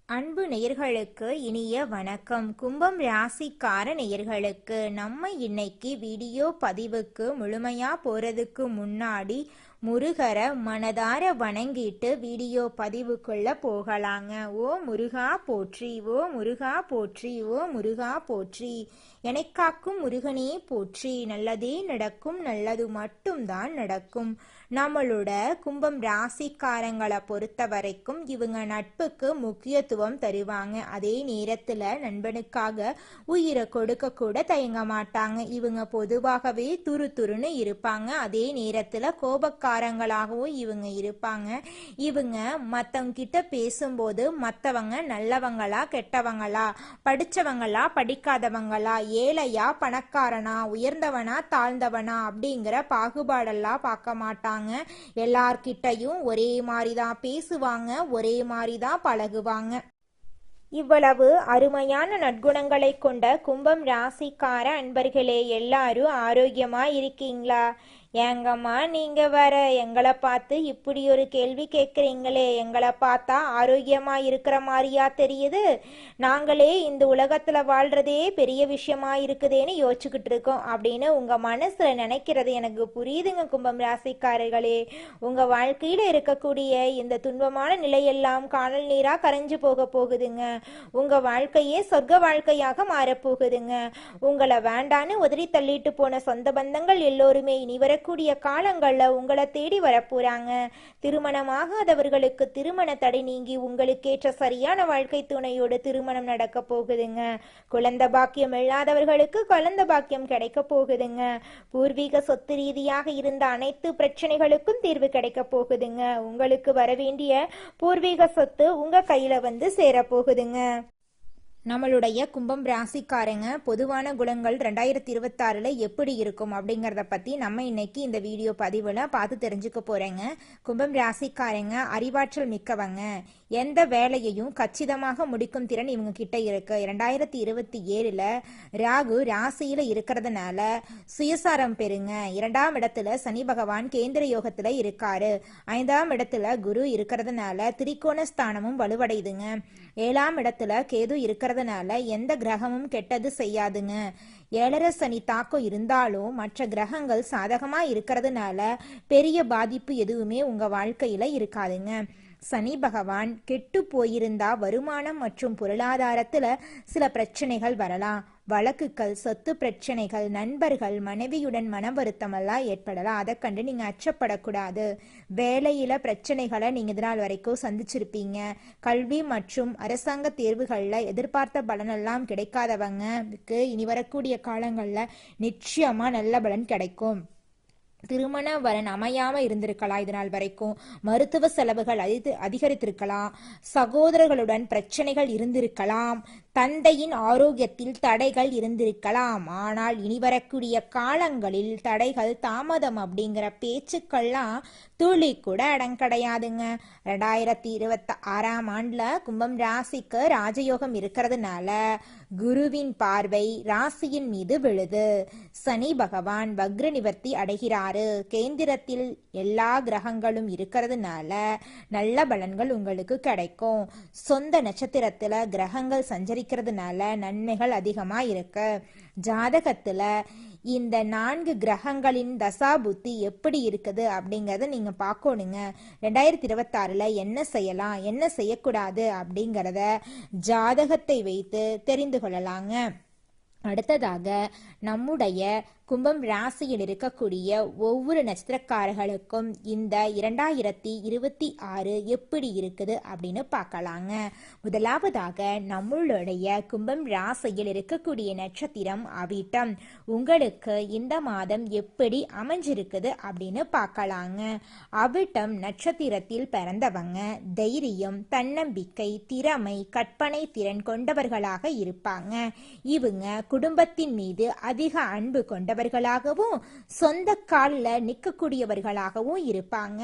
அன்பு நேயர்களுக்கு இனிய வணக்கம். கும்பம் ராசிக்கார நேயர்களுக்கு நம்ம இன்னைக்கு வீடியோ பதிவுக்கு முழுமையா போறதுக்கு முன்னாடி முருகரை மனதார வணங்கிட்டு வீடியோ பதிவுக்குள்ள போகலாங்க. ஓ முருகா போற்றி, ஓ முருகா போற்றி, ஓ முருகா போற்றி. எனக்காக்கும் முருகனே போற்றி. நல்லதே நடக்கும், நல்லது மட்டும்தான் நடக்கும். நம்மளோட கும்பம் ராசிக்காரங்களை பொறுத்த வரைக்கும் இவங்க நட்புக்கு முக்கியத்துவம் தருவாங்க. அதே நேரத்துல நண்பனுக்காக உயிரை கொடுக்க கூட தயங்க மாட்டாங்க. இவங்க பொதுவாகவே துருன்னு இருப்பாங்க. அதே நேரத்துல கோபக்காரங்களாகவும் இவங்க இருப்பாங்க. இவங்க மத்தவங்க கிட்ட பேசும்போது மத்தவங்க நல்லவங்களா கெட்டவங்களா, படிச்சவங்களா படிக்காதவங்களா, ஏழையா பணக்காரனா, உயர்ந்தவனா தாழ்ந்தவனா அப்படிங்கிற பாகுபாடெல்லாம் பார்க்க மாட்டாங்க. எல்லார்கிட்டையும் ஒரே மாதிரி தான் பேசுவாங்க, ஒரே மாதிரி தான் பழகுவாங்க. இவ்வளவு அருமையான நற்குணங்களை கொண்ட கும்பம் ராசிக்கார அன்பர்களே, எல்லாரும் ஆரோக்கியமா இருக்கீங்களா? ஏங்கம்மா நீங்க வர எங்களை பார்த்து இப்படி ஒரு கேள்வி கேட்குறீங்களே, எங்களை பார்த்தா ஆரோக்கியமா இருக்கிற மாதிரியா தெரியுது? நாங்களே இந்த உலகத்துல வாழ்றதே பெரிய விஷயமா இருக்குதேன்னு யோசிச்சுக்கிட்டு இருக்கோம் அப்படின்னு உங்க மனசுல நினைக்கிறது எனக்கு புரியுதுங்க. கும்பம் ராசிக்காரர்களே, உங்க வாழ்க்கையில இருக்கக்கூடிய இந்த துன்பமான நிலையெல்லாம் காணல் நீரா கரைஞ்சு போக போகுதுங்க. உங்க வாழ்க்கையே சொர்க்க வாழ்க்கையாக மாறப்போகுதுங்க. உங்களை வேண்டான்னு உதறி தள்ளிட்டு போன சொந்த பந்தங்கள் எல்லோருமே இனி வரக்கூடிய காலங்கள்ல உங்களை தேடி வரப்போறாங்க. திருமணமாகாதவர்களுக்கு திருமண தடை நீங்கி உங்களுக்கேற்ற சரியான வாழ்க்கை துணையோடு திருமணம் நடக்க போகுதுங்க. குழந்தை பாக்கியம் இல்லாதவர்களுக்கு குழந்தை பாக்கியம் கிடைக்க போகுதுங்க. பூர்வீக சொத்து ரீதியாக இருந்த அனைத்து பிரச்சனைகளுக்கும் தீர்வு கிடைக்க போகுதுங்க. உங்களுக்கு வர வேண்டிய பூர்வீக சொத்து உங்க கையில வந்து சேர போகுதுங்க. நம்மளுடைய கும்பம் ராசிக்காரங்க பொதுவான குணங்கள் 2026 எப்படி இருக்கும் அப்படிங்கிறத பற்றி நம்ம இன்னைக்கு இந்த வீடியோ பதிவில் பார்த்து தெரிஞ்சுக்க போகிறேங்க. கும்பம் ராசிக்காரங்க அறிவாற்றல் மிக்கவங்க. எந்த வேலையையும் கச்சிதமாக முடிக்கும் திறன் இவங்க கிட்ட இருக்கு. 2027 ராகு ராசியில் இருக்கிறதுனால சுயசாரம் பெறுங்க. 2ஆம் இடத்துல சனி பகவான் கேந்திர யோகத்தில் இருக்காரு. 5ஆம் இடத்துல குரு இருக்கிறதுனால திரிகோண ஸ்தானமும் வலுவடையுதுங்க. 7ஆம் இடத்துல கேது இருக்கிறதுனால எந்த கிரகமும் கெட்டது செய்யாதுங்க. 7.5 சனி தாக்கம் இருந்தாலும் மற்ற கிரகங்கள் சாதகமா இருக்கிறதுனால பெரிய பாதிப்பு எதுவுமே உங்க வாழ்க்கையில இருக்காதுங்க. சனி பகவான் கெட்டு போயிருந்தா வருமானம் மற்றும் பொருளாதாரத்துல சில பிரச்சனைகள் வரலாம். வழக்குகள், சொத்து பிரச்சனைகள், நண்பர்கள், மனைவியுடன் மன வருத்தம் எல்லாம் ஏற்படலாம். அதை கண்டு நீங்க அச்சப்படக்கூடாது. வேலையில பிரச்சனைகளை நீங்க இதனால் வரைக்கும் சந்திச்சிருப்பீங்க. கல்வி மற்றும் அரசாங்க தேர்வுகள்ல எதிர்பார்த்த பலனெல்லாம் கிடைக்காதவங்களுக்கு இனி வரக்கூடிய காலங்கள்ல நிச்சயமா நல்ல பலன் கிடைக்கும். திருமண வரன் அமையாம இருந்திருக்கலாம். இதனால் வரைக்கும் மருத்துவ செலவுகள் அதிகரித்திருக்கலாம். சகோதரர்களுடன் பிரச்சனைகள் இருந்திருக்கலாம். தந்தையின் ஆரோக்கியத்தில் தடைகள் இருந்திருக்கலாம். ஆனால் இனி வரக்கூடிய காலங்களில் தடைகள் தாமதம் அப்படிங்கிற பேச்சுக்கள்லாம் துளி கூட அடம் கிடையாதுங்க. 2026ஆம் ஆண்டுல கும்பம் ராசிக்கு ராஜயோகம் இருக்கிறதுனால குருவின் பார்வை ராசியின் மீது விழுது. சனி பகவான் வக்ர நிவர்த்தி அடைகிறாரு. கேந்திரத்தில் எல்லா கிரகங்களும் இருக்கிறதுனால நல்ல பலன்கள் உங்களுக்கு கிடைக்கும். சொந்த நட்சத்திரத்துல கிரகங்கள் சஞ்சரிக்கிறதுனால நன்மைகள் அதிகமா இருக்கு. ஜாதகத்துல இந்த 4 கிரகங்களின் தசா புத்தி எப்படி இருக்குது அப்படிங்கறத நீங்க பார்க்கணுங்க. 2026 என்ன செய்யலாம், என்ன செய்யக்கூடாது அப்படிங்கிறத ஜாதகத்தை வைத்து தெரிந்து கொள்ளலாங்க. அடுத்ததாக நம்முடைய கும்பம் ராசியில் இருக்கக்கூடிய ஒவ்வொரு நட்சத்திரக்காரர்களுக்கும் இந்த 2026 எப்படி இருக்குது அப்படின்னு பார்க்கலாங்க. முதலாவதாக நம்மளுடைய கும்பம் ராசியில் இருக்கக்கூடிய நட்சத்திரம் அவிட்டம். உங்களுக்கு இந்த மாதம் எப்படி அமைஞ்சிருக்குது அப்படின்னு பார்க்கலாங்க. அவிட்டம் நட்சத்திரத்தில் பிறந்தவங்க தைரியம், தன்னம்பிக்கை, திறமை, கற்பனை திறன் கொண்டவர்களாக இருப்பாங்க. இவங்க குடும்பத்தின் மீது அதிக அன்பு கொண்டவங்க. உள்ளவர்களாகவும் சொந்த காலில் நிற்கக்கூடியவர்களாகவும் இருப்பாங்க.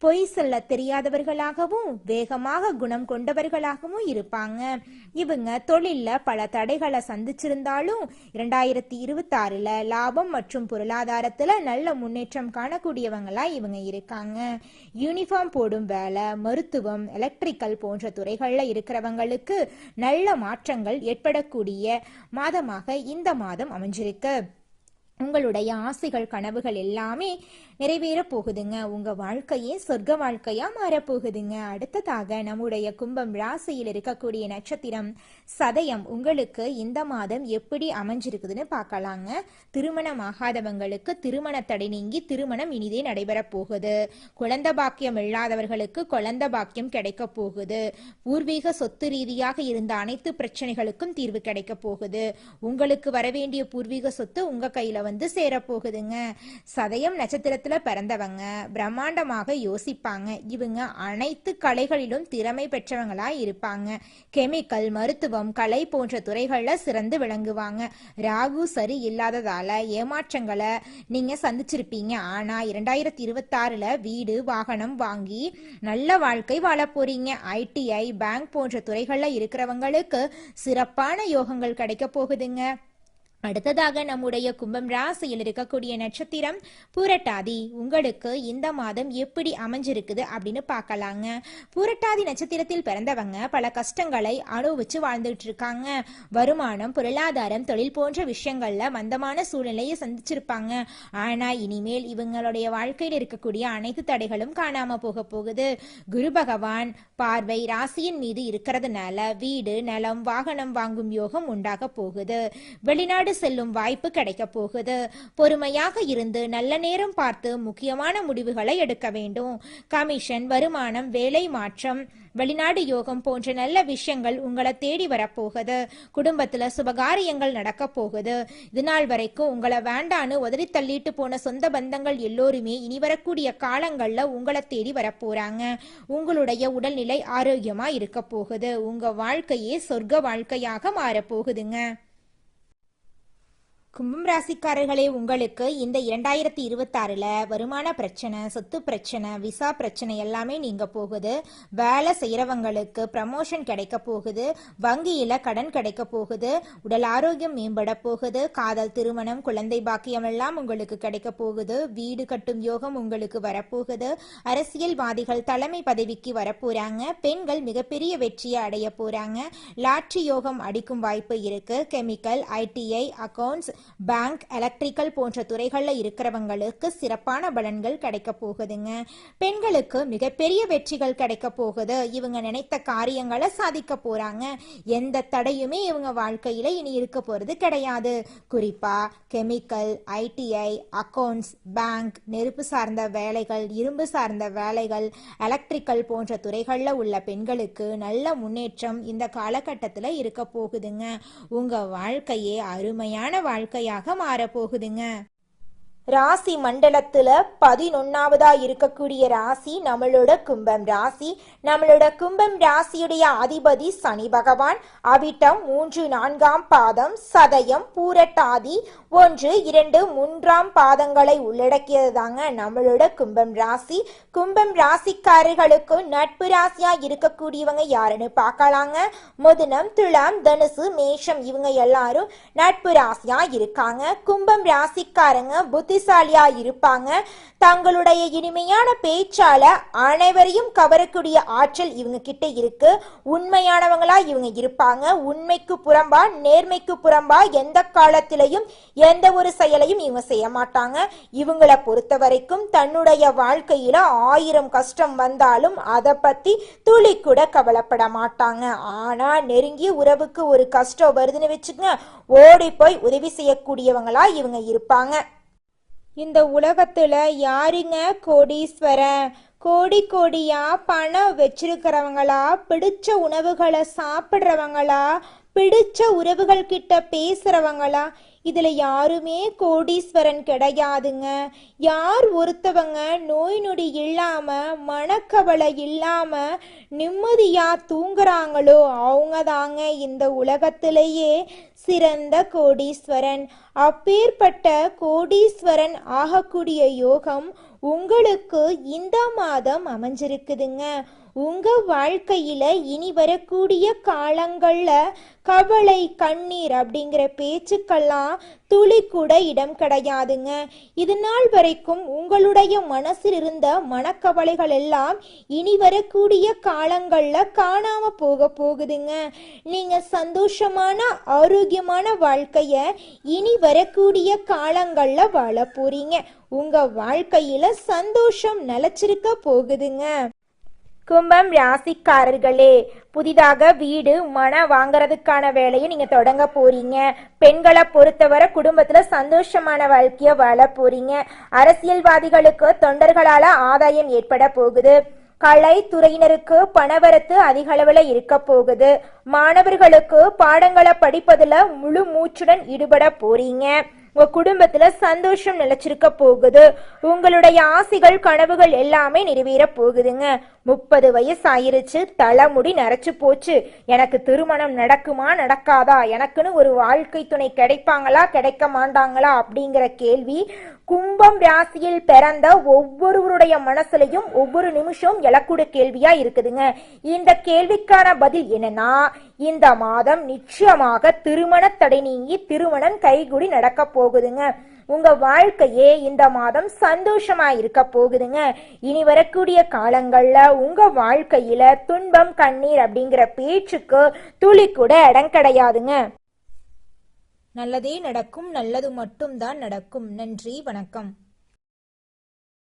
பொய் சொல்ல தெரியாதவர்களாகவும் வேகமாக குணம் கொண்டவர்களாகவும் இருப்பாங்க. இவங்க தொழில்ல பல தடைகளை சந்திச்சிருந்தாலும் 2026ல லாபம் மற்றும் பொருளாதாரத்துல நல்ல முன்னேற்றம் காணக்கூடியவங்களா இவங்க இருக்காங்க. யூனிஃபார்ம் போடும் வேலை, மருத்துவம், எலக்ட்ரிக்கல் போன்ற துறைகள்ல இருக்கிறவங்களுக்கு நல்ல மாற்றங்கள் ஏற்படக்கூடிய மாதமாக இந்த மாதம் அமைஞ்சிருக்கு. உங்களுடைய ஆசைகள் கனவுகள் எல்லாமே நிறைவேற போகுதுங்க. உங்க வாழ்க்கையே சொர்க்க வாழ்க்கையா மாறப்போகுதுங்க. அடுத்ததாக நம்முடைய கும்பம் ராசியில் இருக்கக்கூடிய நட்சத்திரம் சதயம். உங்களுக்கு இந்த மாதம் எப்படி அமைஞ்சிருக்குதுன்னு பார்க்கலாங்க. திருமணம் ஆகாதவங்களுக்கு திருமண தடை நீங்கி திருமணம் இனிதே நடைபெற போகுது. குழந்தை பாக்கியம் இல்லாதவர்களுக்கு குழந்தை பாக்கியம் கிடைக்க போகுது. பூர்வீக சொத்து ரீதியாக இருந்த அனைத்து பிரச்சனைகளுக்கும் தீர்வு கிடைக்க போகுது. உங்களுக்கு வரவேண்டிய பூர்வீக சொத்து உங்க கையில வந்து சேரப்போகுதுங்க. சதயம் நட்சத்திரத்துல பிறந்தவங்க பிரம்மாண்டமாக யோசிப்பாங்க. இவங்க அனைத்து கலைகளிலும் திறமை பெற்றவங்களா இருப்பாங்க. கெமிக்கல், மருத்துவம், கலை போன்ற துறைகள்ல சிறந்து விளங்குவாங்க. ராகு சரி இல்லாததால ஏமாற்றங்களை நீங்க சந்திச்சிருப்பீங்க. ஆனா 2026ல வீடு வாகனம் வாங்கி நல்ல வாழ்க்கை வாழ போறீங்க. ITI, பேங்க் போன்ற துறைகள்ல இருக்கிறவங்களுக்கு சிறப்பான யோகங்கள் கிடைக்க போகுதுங்க. அடுத்ததாக நம்முடைய கும்பம் ராசியில் இருக்கக்கூடிய நட்சத்திரம் பூரட்டாதி. உங்களுக்கு இந்த மாதம் எப்படி அமைஞ்சிருக்குது அப்படின்னு பார்க்கலாங்க. பூரட்டாதி நட்சத்திரத்தில் பிறந்தவங்க பல கஷ்டங்களை அனுபவிச்சு வாழ்ந்துட்டு இருக்காங்க. வருமானம், பொருளாதாரம், தொழில் போன்ற விஷயங்கள்ல மந்தமான சூழ்நிலையை சந்திச்சிருப்பாங்க. ஆனா இனிமேல் இவங்களுடைய வாழ்க்கையில் இருக்கக்கூடிய அனைத்து தடைகளும் காணாம போக போகுது. குரு பகவான் பார்வை ராசியின் மீது இருக்கிறதுனால வீடு, நிலம், வாகனம் வாங்கும் யோகம் உண்டாக போகுது. வெளிநாடு செல்லும் வாய்ப்பு கிடைக்க போகுது. பொறுமையாக இருந்து நல்ல நேரம் பார்த்து முக்கியமான முடிவுகளை எடுக்க வேண்டும். கமிஷன், வருமானம், வேலை மாற்றம், வெளிநாடு யோகம் போன்ற நல்ல விஷயங்கள் உங்களை தேடி வரப்போகுது. குடும்பத்துல சுபகாரியங்கள் நடக்க போகுது. இதுநாள் வரைக்கும் உங்களை வேண்டான்னு உதறி தள்ளிட்டு போன சொந்த பந்தங்கள் எல்லோருமே இனி வரக்கூடிய காலங்கள்ல உங்களை தேடி வரப்போறாங்க. உங்களுடைய உடல்நிலை ஆரோக்கியமா இருக்க போகுது. உங்க வாழ்க்கையே சொர்க்க வாழ்க்கையாக மாறப்போகுதுங்க. கும்பம் ராசிக்காரர்களே, உங்களுக்கு இந்த 2026ல வருமான பிரச்சனை, சொத்து பிரச்சனை, விசா பிரச்சனை எல்லாமே நீங்க போகுது. வேலை செய்யறவங்களுக்கு ப்ரமோஷன் கிடைக்க போகுது. வங்கியில கடன் கிடைக்க போகுது. உடல் ஆரோக்கியம் மேம்பட போகுது. காதல், திருமணம், குழந்தை பாக்கியம் எல்லாம் உங்களுக்கு கிடைக்க போகுது. வீடு கட்டும் யோகம் உங்களுக்கு வரப்போகுது. அரசியல்வாதிகள் தலைமை பதவிக்கு வரப்போறாங்க. பெண்கள் மிகப்பெரிய வெற்றியை அடைய போறாங்க. லாட்ரி யோகம் அடிக்கும் வாய்ப்பு இருக்கு. Chemical, ITI, accounts, bank, electrical போன்ற துறைகள்ல இருக்கிறவங்களுக்கு சிறப்பான பலன்கள் கிடைக்க போகுதுங்க. பெண்களுக்கு மிகப்பெரிய வெற்றிகள் கிடைக்க போகுது. இவங்க நினைத்த காரியங்களை சாதிக்க போறாங்க. எந்த தடையுமே இவங்க வாழ்க்கையில இனி இருக்க போறது கிடையாது. குறிப்பா கெமிக்கல், ITI, அக்கவுண்ட்ஸ், பேங்க், நெருப்பு சார்ந்த வேலைகள், இரும்பு சார்ந்த வேலைகள், எலக்ட்ரிக்கல் போன்ற துறைகள்ல உள்ள பெண்களுக்கு நல்ல முன்னேற்றம் இந்த காலகட்டத்துல இருக்க போகுதுங்க. உங்க வாழ்க்கையே அருமையான வாழ்க்கையாக மாறப்போகுதுங்க. ராசி மண்டலத்துல 11வதா இருக்கக்கூடிய ராசி நம்மளோட கும்பம் ராசி. நம்மளோட கும்பம் ராசியுடைய அதிபதி சனி பகவான். அவிட்டம் 3, 4ஆம் பாதம், சதயம், பூரட்டாதி 1, 2, 3ஆம் பாதங்களை உள்ளடக்கியது தாங்க நம்மளோட கும்பம் ராசி. கும்பம் ராசிக்காரர்களுக்கு நட்பு ராசியா இருக்கக்கூடியவங்க யாருன்னு பார்க்கலாங்க. மிதுனம், துலாம், தனுசு, மேஷம் இவங்க எல்லாரும் நட்பு ராசியா இருக்காங்க. கும்பம் ராசிக்காரங்க புத்திசாலியா இருப்பாங்க. தங்களுடைய இனிமையான பேச்சால அனைவரையும் கவரக்கூடிய ஆற்றல் இவங்க கிட்ட இருக்கு. உண்மையானவங்களா இவங்க இருப்பாங்க. உண்மைக்கு புறம்பா, நேர்மைக்கு புறம்பா எந்த காலத்திலையும் எந்த ஒரு செயலையும் இவங்க செய்ய மாட்டாங்க. இவங்களை பொறுத்த வரைக்கும் தன்னுடைய வாழ்க்கையில 1000 கஷ்டம் வந்தாலும் அதை பத்தி துளி கூட கவலைப்பட மாட்டாங்க. ஆனா நெருங்கிய உறவுக்கு ஒரு கஷ்டம் வருதுன்னு வச்சுக்கோங்க, ஓடி போய் உதவி செய்யக்கூடியவங்களா இவங்க இருப்பாங்க. இந்த உலகத்துல யாருங்க கோடீஸ்வரன்? கோடி கோடியா பணம் வச்சிருக்கிறவங்களா, பிடிச்ச உணவுகளை சாப்பிட்றவங்களா, பிடிச்ச உறவுகள் கிட்ட பேசுறவங்களா, இதுல யாருமே கோடீஸ்வரன் கிடையாதுங்க. யார் ஒருத்தவங்க நோய் நொடி இல்லாம மனக்கவலை இல்லாம நிம்மதியா தூங்குறாங்களோ அவங்க தாங்க இந்த உலகத்திலேயே சிறந்த கோடீஸ்வரன். அப்பேற்பட்ட கோடீஸ்வரன் ஆகக்கூடிய யோகம் உங்களுக்கு இந்த மாதம் அமைஞ்சிருக்குதுங்க. உங்க வாழ்க்கையில இனி வரக்கூடிய காலங்கள்ல கவலை கண்ணீர் அப்படிங்கிற பேச்சுக்கெல்லாம் துளி கூட இடம் கிடையாதுங்க. இது நாள் வரைக்கும் உங்களுடைய மனசில் இருந்த மனக்கவலைகள் எல்லாம் இனி வரக்கூடிய காலங்கள்ல காணாம போகுதுங்க. நீங்க சந்தோஷமான ஆரோக்கியமான வாழ்க்கைய இனி வரக்கூடிய காலங்கள்ல வாழ போறீங்க. உங்க வாழ்க்கையில சந்தோஷம் நிலைச்சிருக்க போகுதுங்க. கும்பம் ராசிக்காரர்களே, புதிதாக வீடு மன வாங்கறதுக்கான வேலையை நீங்க தொடங்க போறீங்க. பெண்களை பொறுத்தவரை குடும்பத்துல சந்தோஷமான வாழ்க்கைய வாழ போறீங்க. அரசியல்வாதிகளுக்கு தொண்டர்களால ஆதாயம் ஏற்பட போகுது. கலைத்துறையினருக்கு பணவரத்து அதிக அளவுல இருக்க போகுது. மாணவர்களுக்கு பாடங்களை படிப்பதுல முழு மூச்சுடன் ஈடுபட போறீங்க. உங்க குடும்பத்துல சந்தோஷம் நிலைச்சிருக்க போகுது. உங்களுடைய ஆசைகள் கனவுகள் எல்லாமே நிறைவேற போகுதுங்க. 30 வயசு ஆயிருச்சு, தலைமுடி நரைச்சு போச்சு, எனக்கு திருமணம் நடக்குமா நடக்காதா, எனக்குன்னு ஒரு வாழ்க்கை துணை கிடைப்பாங்களா கிடைக்க மாட்டாங்களா அப்படிங்கிற கேள்வி கும்பம் ராசியில் பிறந்த ஒவ்வொருவருடைய மனசுலையும் ஒவ்வொரு நிமிஷம் எழக்கூடிய கேள்வியா இருக்குதுங்க. இந்த கேள்விக்கான பதில் என்னன்னா, இந்த மாதம் நிச்சயமாக திருமண தடை நீங்கி திருமணம் கைகூடி நடக்க போகுதுங்க. உங்க வாழ்க்கையே இந்த மாதம் சந்தோஷமா இருக்க போகுதுங்க. இனி வரக்கூடிய காலங்கள்ல உங்க வாழ்க்கையில துன்பம் கண்ணீர் அப்படிங்கிற பேச்சுக்கு துளி கூட இடம் கிடையாதுங்க. நல்லதே நடக்கும், நல்லது மட்டும்தான் நடக்கும். நன்றி, வணக்கம்.